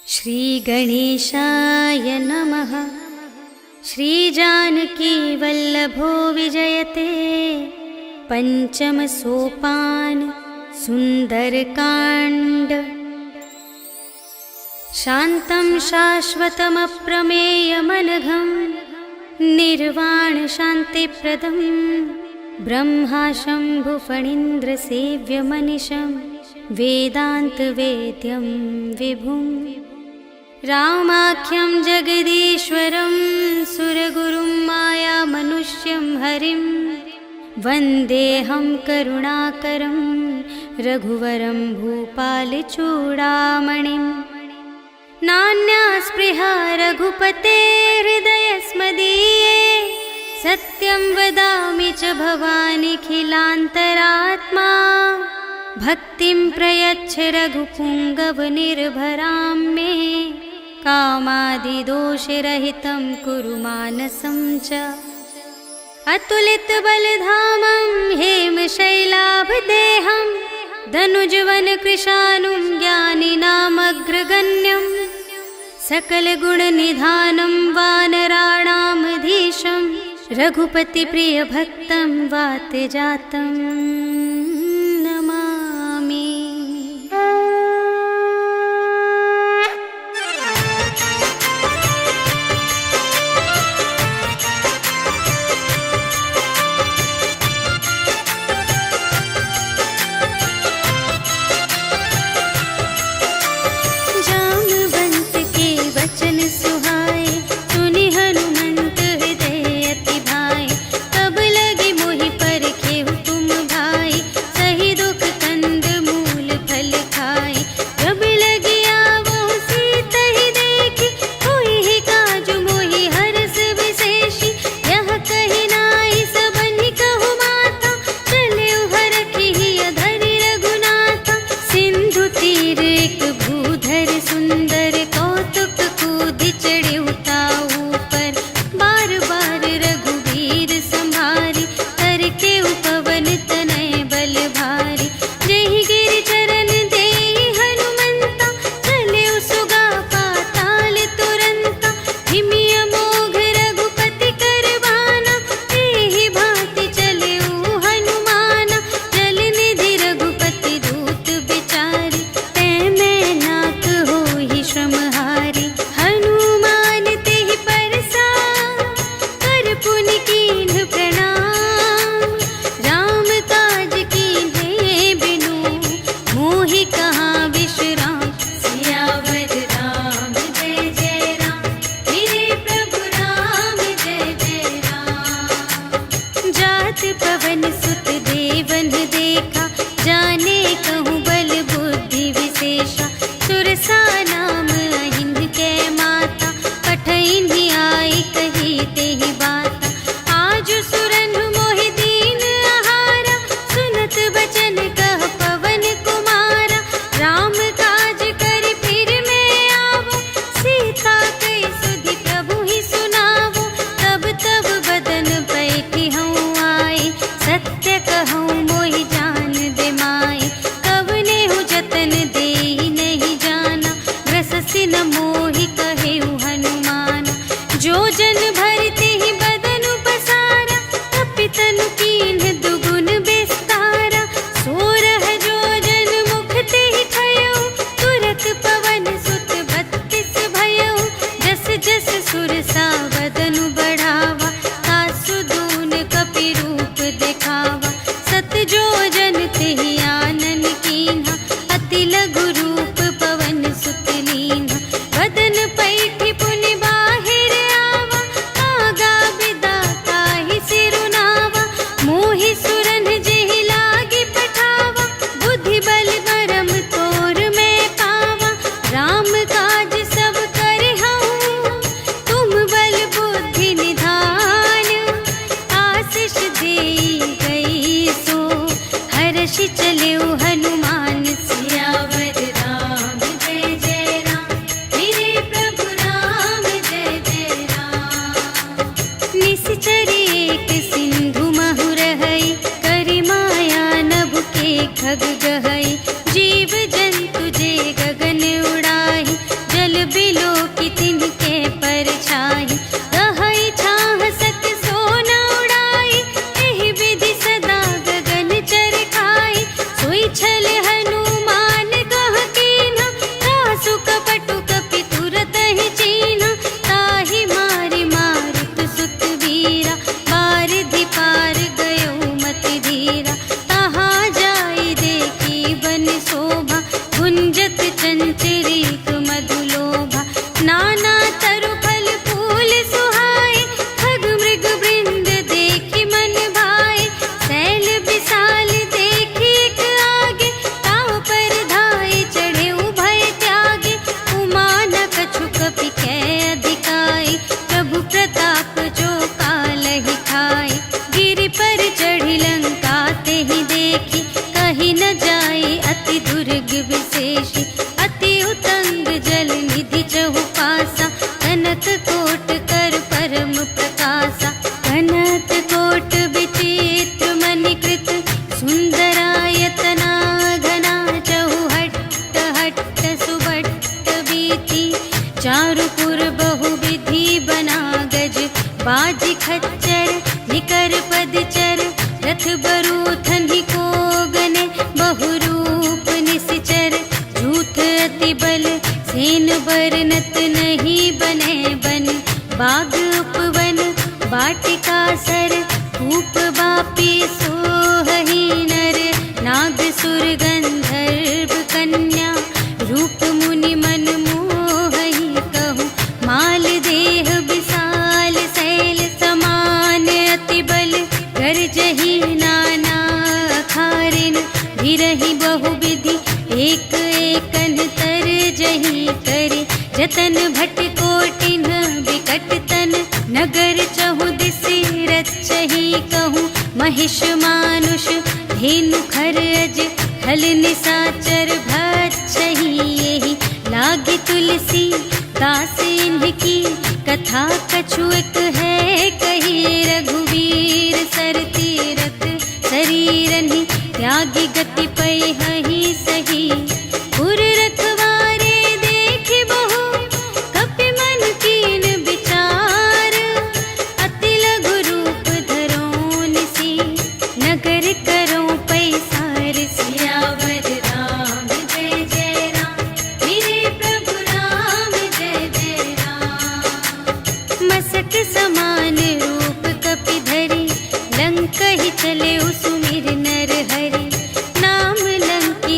श्रीगणेशाय नमः। श्रीजानकीवल्लभो विजयते पञ्चमसोपान सुन्दरकाण्ड। शान्तं शाश्वतमप्रमेयमनघं निर्वाणशान्तिप्रदं ब्रह्मा शम्भुफणीन्द्रसेव्यमनिशं वेदान्तवेद्यं विभुम्। रामाख्यं जगदीश्वरं सुरगुरुं मायामनुष्यं हरिं वन्देऽहं करुणाकरं रघुवरं भूपालचूडामणिं। नान्या स्पृहा रघुपते हृदयस्मदीये सत्यं वदामि च भवानिखिलान्तरात्मा। भक्तिं प्रयच्छ रघुपुङ्गवनिर्भरां मे कामादिदोषरहितं कुरु मानसं च। अतुलितबलधामं हेमशैलाभदेहं धनुजवनकृशानुं ज्ञानिनामग्रगण्यं सकलगुणनिधानं वानराणामधीशं रघुपतिप्रियभक्तं वातजातं नमामि। संचरित मधुलोभा। नाना तरु फल फूल सुहाए, खग मृग वृंद देखि मन भाए। शैल विशाल देखि एक आगे, ताव पर धाये चढ़े उभय त्यागे। उमा न कछु कपि कै अधिकाई, प्रभु प्रताप जो कालहि खाए। गिरि पर चढ़ी लंका तेहि देखी, कही न जाई अति दुर्ग विशेषी। अति उतंग जल निधि चहु पासा, कनक कोट कर परम प्रकाशा। कनक कोट विचित्र मणिकृत, सुंदरायतना घना। चहु हट्ट हट्ट सुबट्ट बीती, चारुपुर बहुविधि बना गज। बाजी खच्चर निकर पदचर, रथ बरूथन ही को गने। बहुरूप निश्चर झूठ अति बल, सेन बरनत नहीं बने बन। बाग उपवन वाटिका सर, कूप बापी सोहहि नर। नाग सुर गंधर्व कन्या, रूप मुनि मन मोहहि कहूँ। माल देह विशाल शैल समान, अति बल गर्जहि नाना अखारिन। भिरहि बहुविधि एक एकन तरजहि करे। जतन भट कोटिन विकट तन, नगर चहु दिसि रचहि कहूँ। महिष मानुष धेनु खर अज, खल निसाचर भक्षहि एहि। लागे तुलसी दास इनकी, कथा कछु एक है कही। रघुवीर सर तीरथ शरीरहि, त्यागी गति पैहि सही। पुर रखवारे देखि बहु, कपि मन कीन विचार। अति लघु रूप धरो निसी, नगर करो पैसार। सियावर राम जय जय राम, मेरे प्रभु राम जय जय राम। मसक समान रूप कपि धरि, लंक ही चले सुमिर नर हरि। नाम लंकी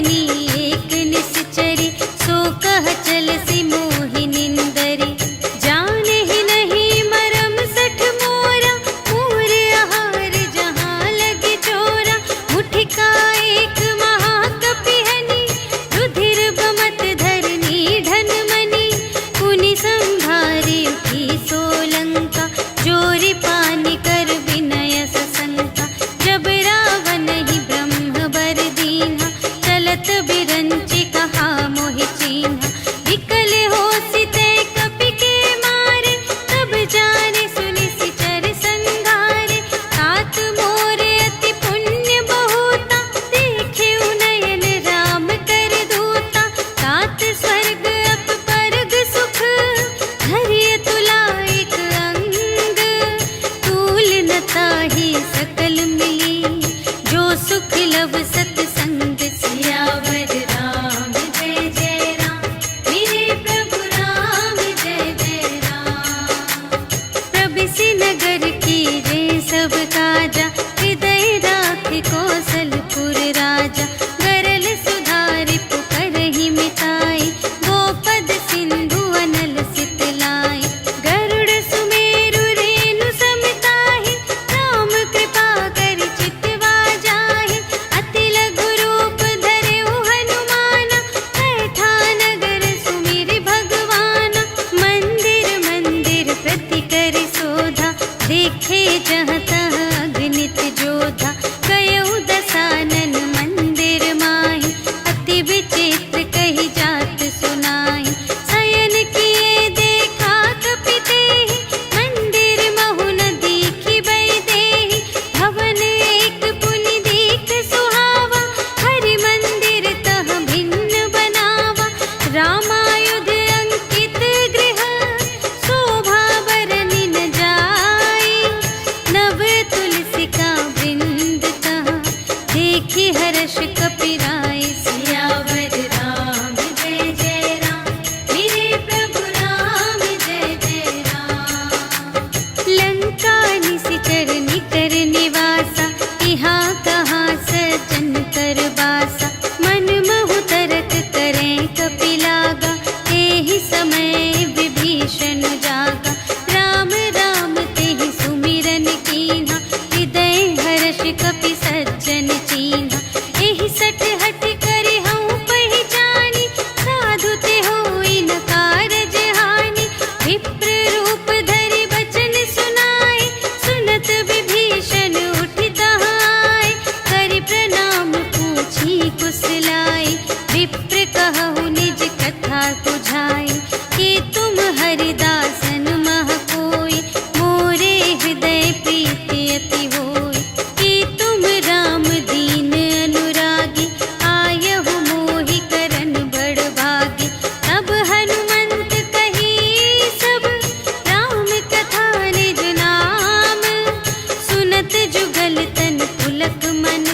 समझाए कि तुम हरिदासन मह कोई, मोरे हृदय प्रीति अति होय। कि तुम राम दीन अनुरागी, आयहु मोहि करन बड़ भागी। तब हनुमंत कही सब राम कथा निज नाम, सुनत जुगल तन पुलक मन,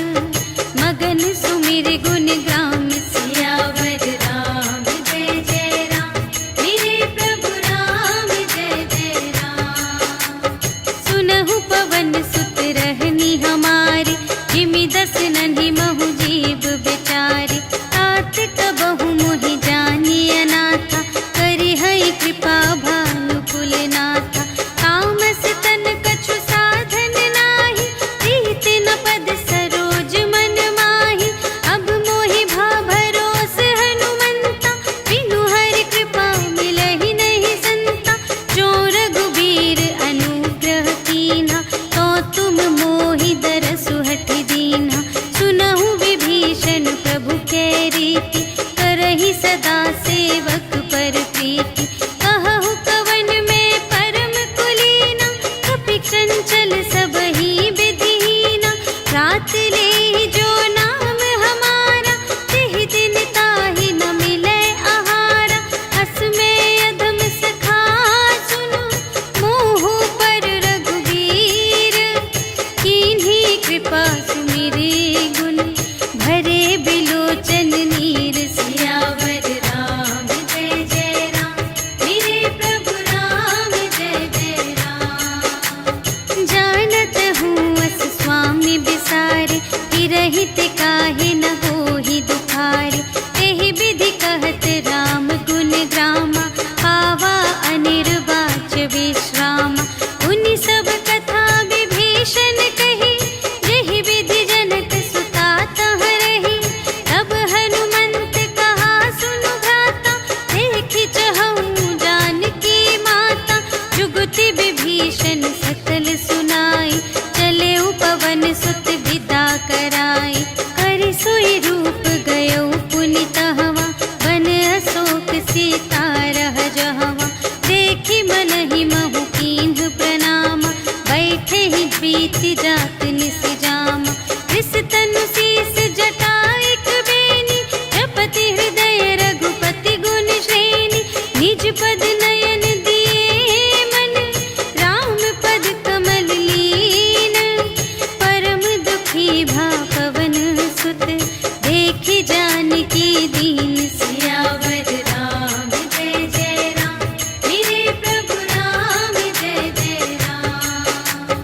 मगन सुमिर गुण ग्राम। सियावर राम जय जय राम, मेरे प्रभु राम जय जय राम। सुनहु पवन सुत रहनी हमारी, जिमि दस नन्हि महु जीव बिचारी। तात कबहु मोहि जानी अनाथा, करिहै कृपा भानु कुलनाथा। तामस तन कछु साधन नाही, प्रीति न पद सरोज मन माही। अब मोहि भा भरोस हनुमंता, बिनु हरि कृपा मिलहि नहीं संता। जो रघुबीर अनुग्रह कीन्हा, तो तुम मोहि दरसु हठि दीन्हा। सुनहु विभीषण प्रभु कै रीति, करहि सदा सेवक पर प्रीति। कहहु कवन में परम कुलीना, कपि चंचल सबहि विधिहीना। रात लेहि जो नाम हमारा, तिहि दिन ताहि न मिलै आहारा। अस में अधम सखा सुनो, मोहु पर रघुबीर। कीन्ही कृपा सुमिरि गुण, भरे बिलोचन नीर। सियावर राम जय जय राम, मेरे प्रभु राम जय जय राम। जानत हूँ अस स्वामी बिसारे, हिरहित काहे न होहि दुखारे। एहि विधि कहत राम गुण ग्रामा, पावा अनिर्वाच विश्रामा। उनि सब कथा विभीषण कही, जेहि विधि जनक सुता तह रही। तब हनुमंत कहा सुनु भ्राता, देखि चहऊँ जानकी माता। जुगति विभीषण सकल सुनाई, चले पवन सुत विदा कराई। करि सोई रूप गयो पुनि तहवा, वन अशोक सीता रह जहवा। देखि मनहि महु कीन्ह प्रणामा, बैठे ही प्रीति जात निस जामा। रिस तनु शीस जटा एक बेनी, जपति हृदय रघुपति गुण श्रेणी। निज पद नयन दिए मन, राम पद कमल लीन। परम दुखी भा पवन सुत, देखि जानकी दीन। सियावर राम जय जय राम, मेरे प्रभु राम जय जय राम।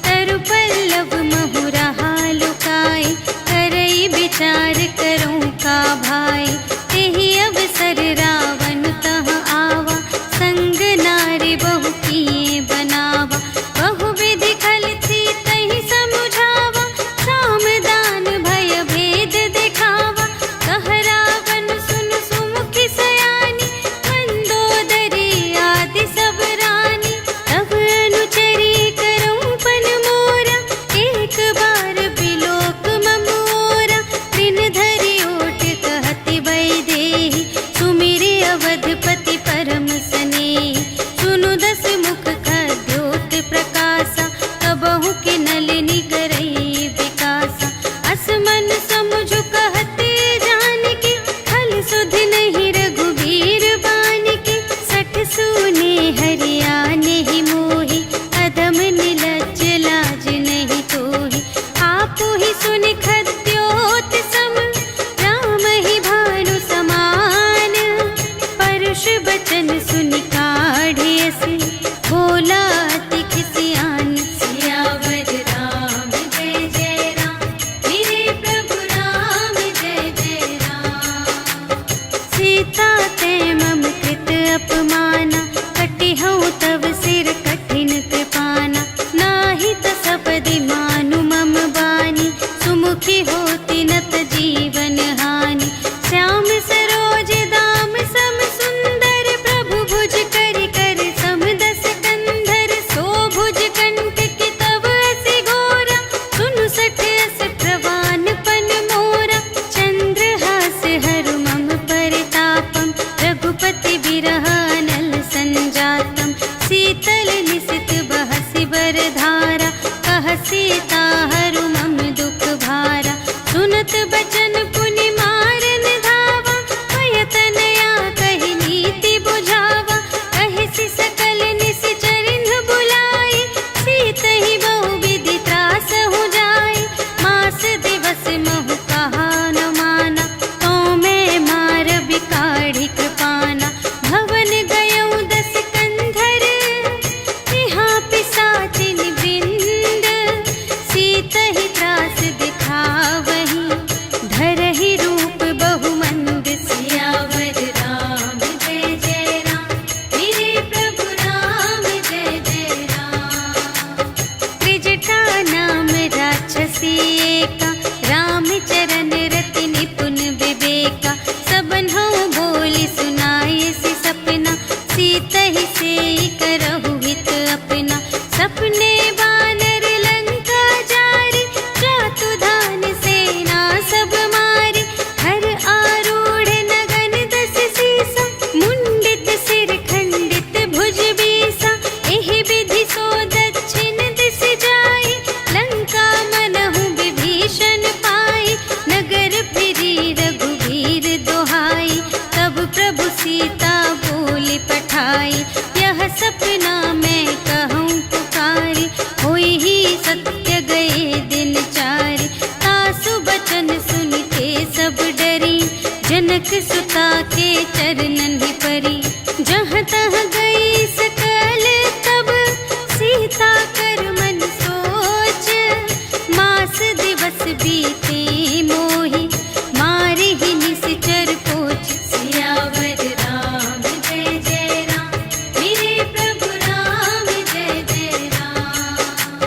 तरु पल्लव महु रहा लुकाई, करई विचार करूँ का भाई। तेहि अवसर रावण तह आवा, संग नारी बहु किए बनावा। बहु विधि खल थी तहि समुझावा, साम दान भय भेद दिखावा। कह रावण सुन सुमुखि सयानी, मंदोदरी आदि सब रानी। तब अनुचरी करऊँ पन मोरा, एक बार बिलोक ममोरा। दिन धरि ओट कहति वैदेही, सुमिरि अवधपति परम स्नेही। सुनु दस मुख खद्योत प्रकाशा, कबहु के नलिनी करई विकासा। अस मन समुझु कहते जानकी, खल सुध नहीं रघुबीर बानिकी। सठ सूने हरियाने ही मोहि, अधम निलज्ज लाज नहीं तोहि। आपु ही सुनि खद्योत सम, राम ही भानु समान। परुष बचन सुनि काढ़िय से, बोला अति खिसियान। सियावर राम जय जय राम, मेरे प्रभु राम जय जय राम। सीता ते मम कृत अपमाना, कटिहउँ तव सिर कठिन कृपाना। नाही त सपदि मानु मम बानी, सुमुखी होति नत जीवन हानि। श्याम सरोज दाम सम सुंदर, प्रभु विरह अनल संजातम, शीतल निशित बहसि बरधारा, कह सीता हरु मम दुख भारा। सुनत बचन पुनि मारन धावा, भयतनया कहि नीति बुझावा। कहिसि सकल निशिचरिन बुलाई, सीतहि बहु विधि त्रासहु जाई। मास दिवस महु कहा न माना, तो मैं मार बिकाढ़ी कृपाना। भवन गयउ 10 कंधर, यहाँ पिशाचिन वृंद। सीतहि त्रास दिखावही, धरहि रूप बहुमंद। सियावर राम जय जय राम, मेरे प्रभु राम जय जय राम। त्रिजटा नाम राक्षसी एका, रामचरण रति निपुण विवेका। सबन्हु बोली सुनायसि सपना, सीतहि सेई करहु हित अपना। सपने बानर लंका जारी, जातु धान सेना सब मारी। हर आरूढ़ नगन 10 सीसा, मुंडित सिर खंडित भुज बीसा। एहि विधि सो दक्षिण दिस जाई, लंका मनहु विभीषण पाई। नगर फिरी रघुवीर दोहाई, तब प्रभु सीता बोली पठाई। यह सपना मैं कहूँ पुकारी, होई ही सत्य गए दिन चारि। तासु बचन सुनिते सब डरी, जनक सुता के चरणन ही परी। जहाँ तहाँ गई सकल तब, सीता कर मन सोच। मास दिवस बीते मोहि, मारे ही निशिचर पोछ। सियावर राम जय जय राम, मेरे प्रभु राम जय जय राम।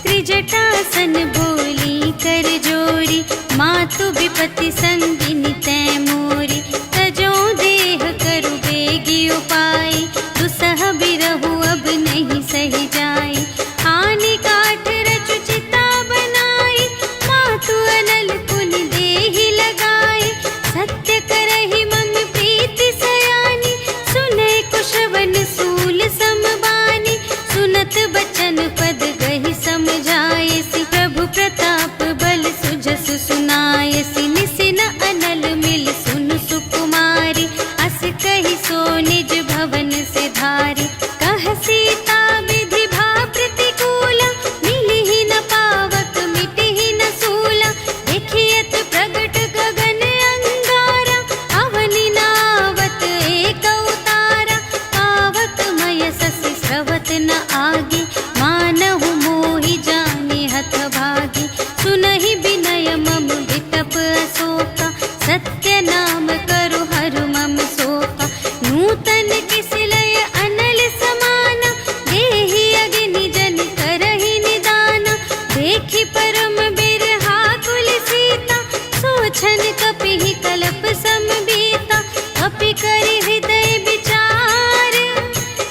त्रिजटासन बोली कर जोरी, मातु विपति संगिनी तै मोरी। तजो देह करु बेगी उपाय, दुसह बिरहु अब नहीं सही जाई। आने काठ रचु चिता बनाई, मातु अनल पुनि देहि लगाई। सत्य करहि मम प्रीति सयानी, सुनै कुशवन सूल समबानी। सुनत बचन पद गहि समझायसि, प्रभु प्रताप बल सुजसु सुनायसि। निसिन अनल मिल सुन सुकुमारी, अस कहि सो निज भवन से धारी। कह सीता विधि भा प्रतिकूला, मिलिहि न पावक मिटिहि न सूला। देखियत प्रगट गगन अंगारा, अवनि नावत एक अवतारा। पावक मय ससि स्रवत न आगे, मानहु मोहि जानि हथ भागी। सुनहि विनय मम विटप अशोका, सत्य नाम करु हरु मम शोका। नूतन किस लय अनल समाना, देहि अग्नि जन करहि निदाना। देखि परम बिरहा कुल सीता, सोछन कपिहि कलप समबीता। कपि करि हृदय विचार,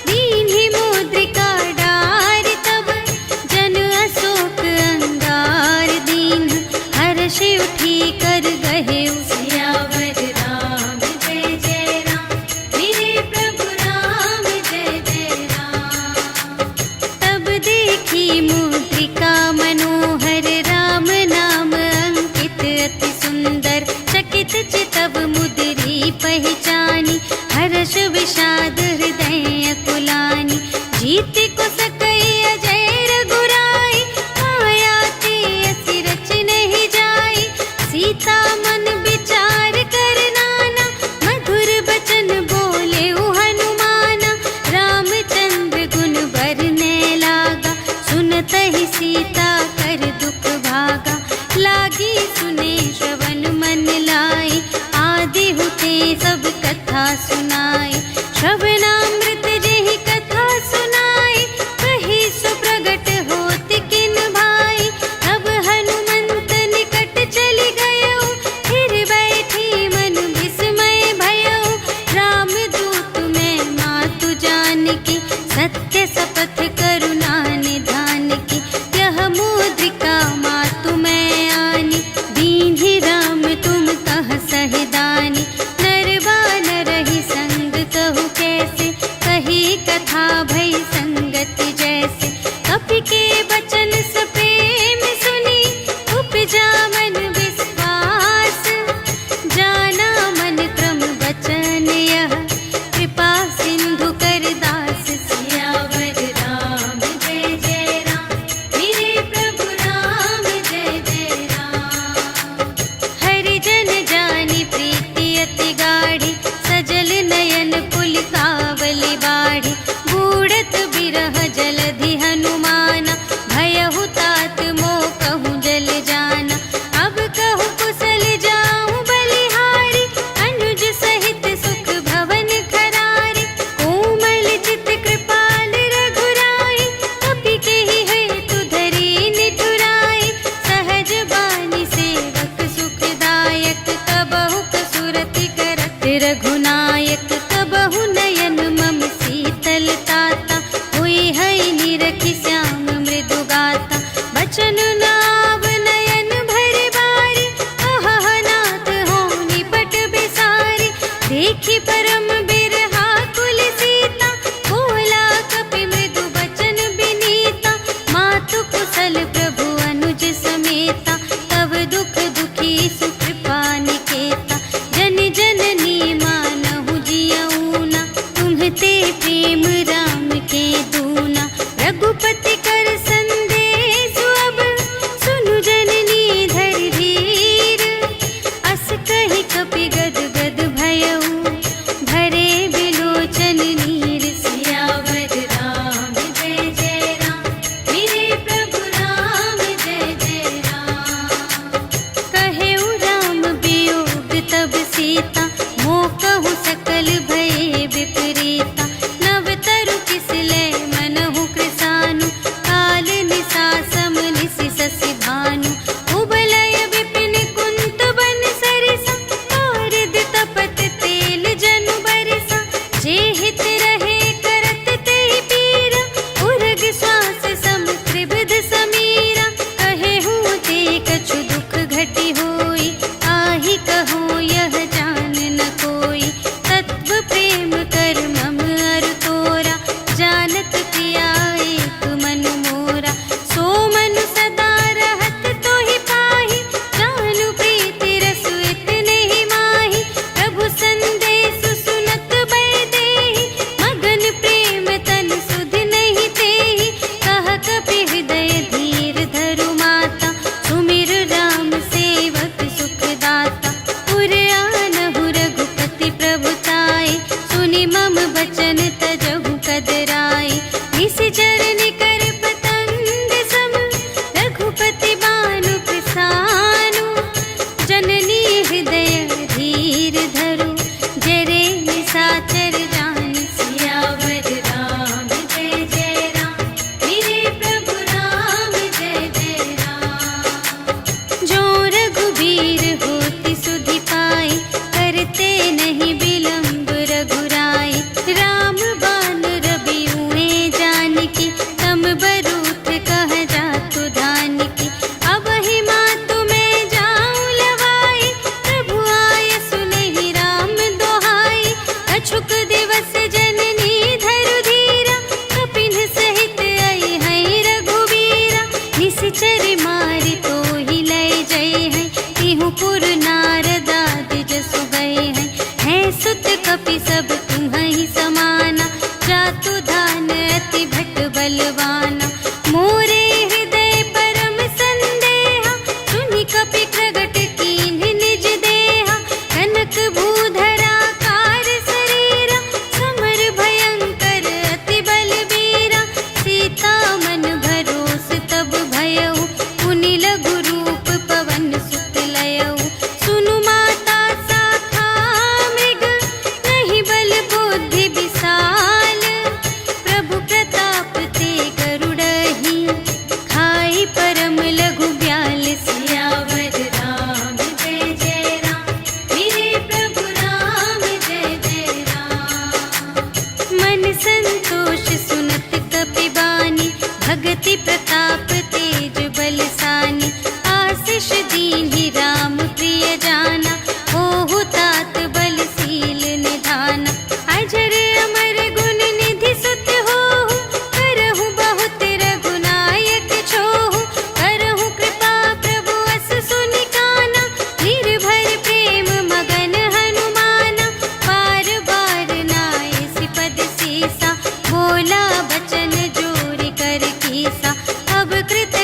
दीन्हि मुद्रिका डारि। तब जन अशोक अंगार दीन, हर्षि उठी कर गहेउ। सियावर राम जय जय राम, मेरे प्रभु राम जय जय राम। तब देखी मुद्रिका मनोहर, राम नाम अंकित अति सुंदर। चकित चितव मुद्री पहचानी, हर्ष विषाद हृदय अकुलानी। जीति को सकई अजय रघुराई, माया ते असि रच नहीं जाई। सीता मन विचार कर नाना, मधुर बचन बोले हनुमाना। रामचंद्र गुण बरने लागा, सुनतहि सीता कर दुख भागा। लागी सुने श्रवण मन लाई, आदि हुते सब कथा सुनाई। श्रवणामृत जेहि कथा सुनाई, कही सो प्रगट होत किन भाई। तब हनुमंत निकट चली गयो, फिर बैठी मन विस्मय भयो। रामदूत मैं मातु जानकी, सत्य शपथ करुणा निधान की। यह मुद्रिका मातु मैं आनी, दीन्हि राम तुम कह सहिदानी। नर बानर ही संग कहु के, प्रेम राम के दूना। रघुपति कर संदेश अब सुनु जननी धर धीर। अस कहि कपि गद गद भयउ भरे बिलोचन नीर। सियावर राम जय जय राम, मेरे प्रभु राम जय जय राम। कहेउ राम वियोग तब सीता, मोकहु सकल भये विपरीता। नव तरु किस लय मनहु कृसानु, काल निसा सम निसि ससि भानु। उबलय विपिन कुंत बन सरिसा, पारद तपत तेल जनु बरिसा। जे हित रहे करत तेहि पीरा, उरग श्वास सम त्रिविध समीरा। कहेहु ते कछु दुख घटी होई, आहि कहो यह जान न कोई। तत्व प्रेम कर मम अरु तोरा, जानत पिया एक मन मोरा। सो मन सदा रहत तोहि पाहि, जानु प्रीति रसु इतने ही माहि। प्रभु संदेश सुनत बै देहि, मगन प्रेम तन सुध नहीं तेहि। कह कपि हृदय धीर धरु माता, सुमिर राम सेवक सुख दाता। पुर आनहु रघुपति प्रभुताय, सुनि मम बचन तजहु कदराय। निशिचर निकर पतंग सम, रघुपति बानु प्रसानु। जननी हृदय धीर धरु, जरे निसाचर जान। सियावर राम जय जय राम, मेरे प्रभु राम जय जय राम। जो रघुबीर होति सुधि पाई, करते नहीं विलंब रघुराई। राम बान रबिउए जानकी, तम बरूथ कह जातु धानकी। अब ही मातु मैं जाऊं लवाई, प्रभु आय सुनहि राम दोहाई। अछुक दिवस जननी धरु धीरा, कपिन सहित आई हैं रघुबीरा। निशिचर मारि तोहि लय जय हैं, तिहु पुर नारद आदि जसु गए हैं। हैं सुत कपि सब तुम्हि समाना, जातु धान अति भट बलवाना। मोरे हृदय परम संदेहा, सुनि कपि प्रगट कीन्ह निज देहा। कनक भूधरा कार शरीरा, समर भयंकर अति बलबीरा। सीता मन भरोस तब भयउ, पुनि लघु रूप पवन सुत लयउ। सुनु माता शाखा मृग, नहीं बल बुद्धि विशाल। प्रभु प्रताप ते गरुड़हि, खाई परम लघु ब्याल। सियावर राम जय जय राम, मेरे प्रभु राम जय जय राम। मन संतोष सुनत कपि बानी, भगति प्रताप तेज बलसानी। आशीष दीन्हि राम प्रिय जाना, होहु तात बलशील निधाना। अजर अमर गुण निधि सुत होहु, करहु बहुत रघुनायक छोहु। करहु कृपा प्रभु अस सुनि काना, निर्भर प्रेम मगन हनुमाना। बार बार नायसि पद सीसा, बोला बचन जोरि कर कीसा। अब कृत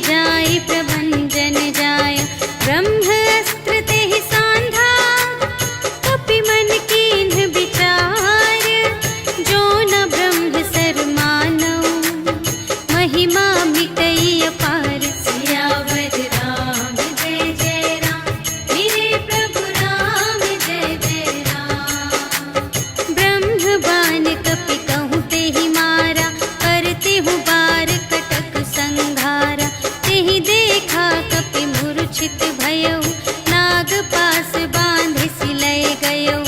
जाय प्रभंजन जाय ब्रह्म अस्त्र तेहि सांधा कपि मन कीन्ह विचार जो न ब्रह्म सर मानव महिमा मिटई अपार सियावर राम जय जय राम मेरे प्रभु राम जय जय राम ब्रह्म बाण कपि कहूँ तेहि मारा करते हूँ बार कटक संघारा तेहि देखा कपि मूर्छित भयउ नाग पास बांधे सिलय गयउ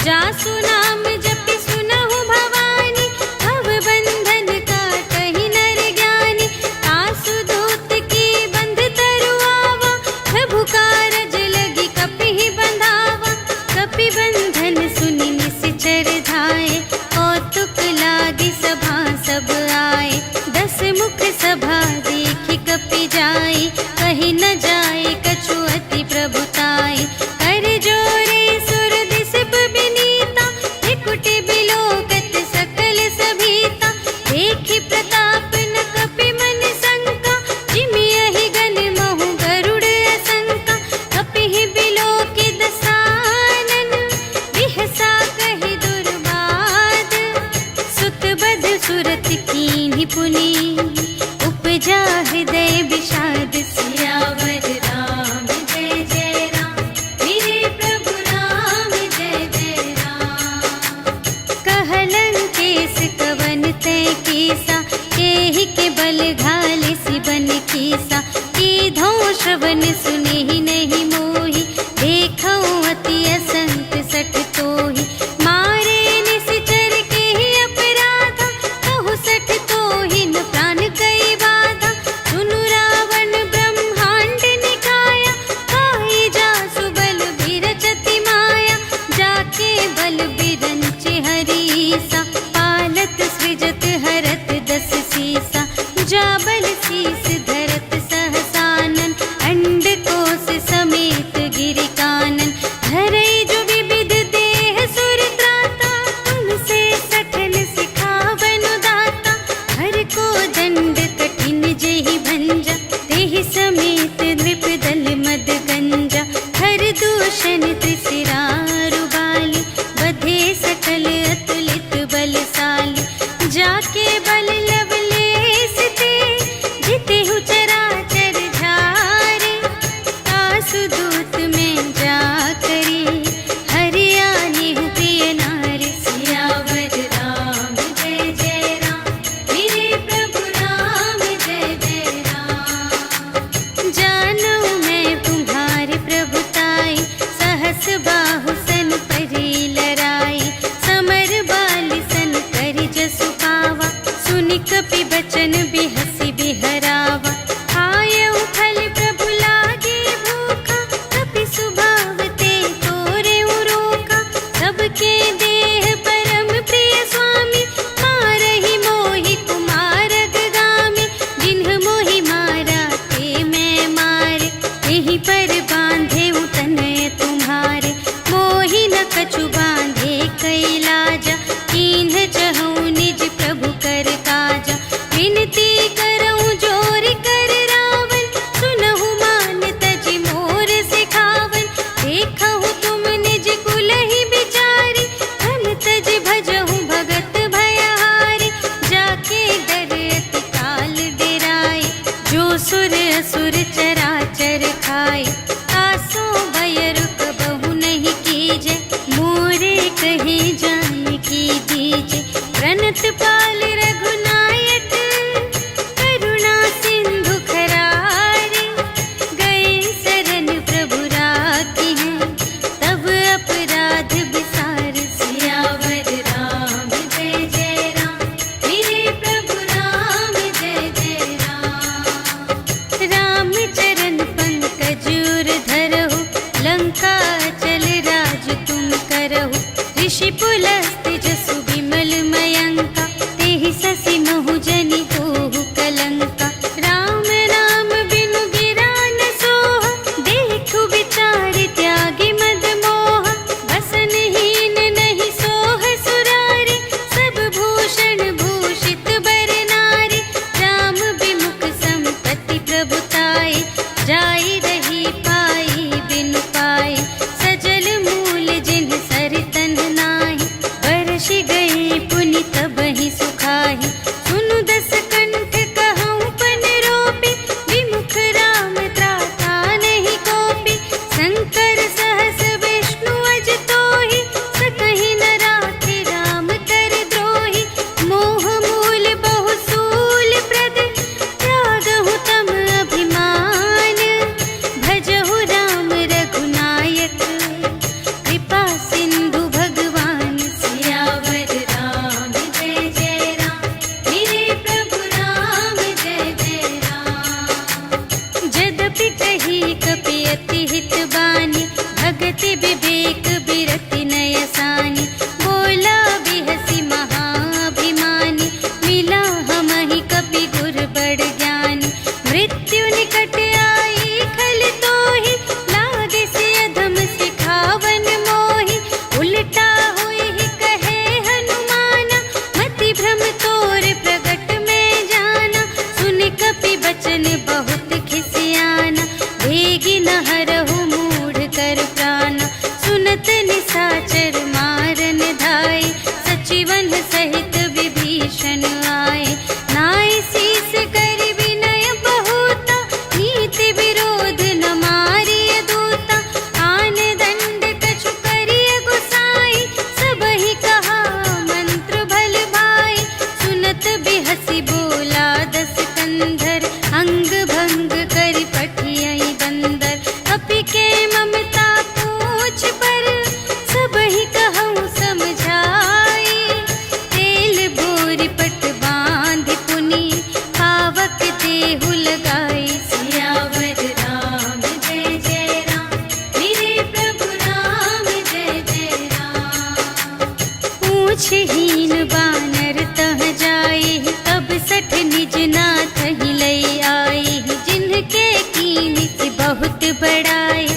जासु नाम जपि सुनहु भवानी भव बंधन काटहि नर ज्ञानी आसु दूत की बंध तरुआवा प्रभु कारज लगी कपि बंधावा कपि बंधन सुनि निश्चर धाये कौतुक लागी सभा सब आए दस मुख सभा देखि कपि जाय कहि न जाय कछु अति प्रभुताई कर जोरे सुर दिस बिनीता त्रिकुटि बिलोकत सकल सभीता देखि प्रताप न कपि मन शंका जिमि यहि गन महु गरुड़ असंका कपि बिलोकि दसानन बिहसा कहि दुर्बाद सुत बध सुरत कीन्हि पुनि उपजा हृदय विषाद सियावर राम जय जय राम मेरे प्रभु राम जय जय राम कहलन केस कवन तय कीसा केहि के बल घाले सिबन कीसा कीधो श्रवण सुनेहि नहीं मोहि देखौ अति असंत सठ तोहि मारे निश्चर केहि अपराधा कहु सठ तोहि न प्राण कई बाधा सुनु रावण ब्रह्मांड निकाया काई जासु बल बिरचति माया जाके बल बिरंचि हरीसा पालत सृजत हरत दस सीसा जा बल शीस धरत सहसानन अंड कोश समेत गिरि कानन धरई जो विविध देह सुर त्राता तुमसे सठन सिखावन दाता हर को दंड कठिन जेहि भंजा तेहि समेत नृप दल मद गंजा हर दूषण त्रिशिरारु बाली बधे सकल अतुलित बलशाली जाके बल लवलेस ते जितेहु चराचर झारे आसु दूत में जा करी हरियाणी हूँ प्रिय नारी सियावर राम जय जय राम मेरे प्रभु राम जय जय राम जानो मैं तुम्हारी प्रभुताई सहस बाहु सन परी लराई समर बाली सन करि जसु पावा सुनि कपि बचन बिहसि बिहरावा आयउ फल प्रभु लागे भूखा कपि सुभाव ते तोरे रोका सबके देह परम प्रिय स्वामी मारहि मोहि कुमार गामी जिन्ह मोहि मारा ते मैं मारे यही पर बांधे तनय तुम्हारे मोहि न कछु बांधे कैलाजा कीन्ह चहु निज प्रभु कर काजा विनती करऊं जोर कर रावण सुनहु मान तजि मोर सिखावन देखहु तुम निज कुलहि बिचारी धन तज भजहु भगत भयहारी जाके डर अति काल डेराए जो सुर असुर चराचर खाए आसो भय रुक बहु नहीं कीजे मोरे कहे जाय की दीजे प्रणत पाल रघुनायक करुणा सिंधु खरारे गए शरण प्रभु राखी हैं तब अपराध विसार सियावर राम जय जय राम मेरे प्रभु राम जय जय राम राम चरण पंकज उर धरहु लंका चल राज तुम करहु ऋषि पुलस्त जसु विमल मयंका तेहि ससि महु जनि होहु कलंका राम नाम बिनु गिरा न सोहा देखु विचार त्यागी मद मोह बसनहीन नहीं सोह सुरारी सब भूषण भूषित बर नारी राम विमुख संपत्ति प्रभु शत्रुघ्न सहित विभीषण आए। नाय शीस कर विनय बहुता, नीति विरोध न मारिय दूता। आन दंड कछु करिय गुसाई, सबहि कहा मंत्र भल भाई। सुनत बिहसी बोला दस कंधर, अंग भंग करि पठियहि बंदर। कपि के ममता पूछ पर, सबहि कहउँ समझाई। तेल बोरि पट बाँधि पुनि, पावक देहु लगाई। सियावर राम जय जय राम, मेरे प्रभु राम जय जय राम। पूछहीन बानर तह जाई, तब सठ निज नाथ ही लई आई। जिनके कीन्हि बहुत बड़ाई,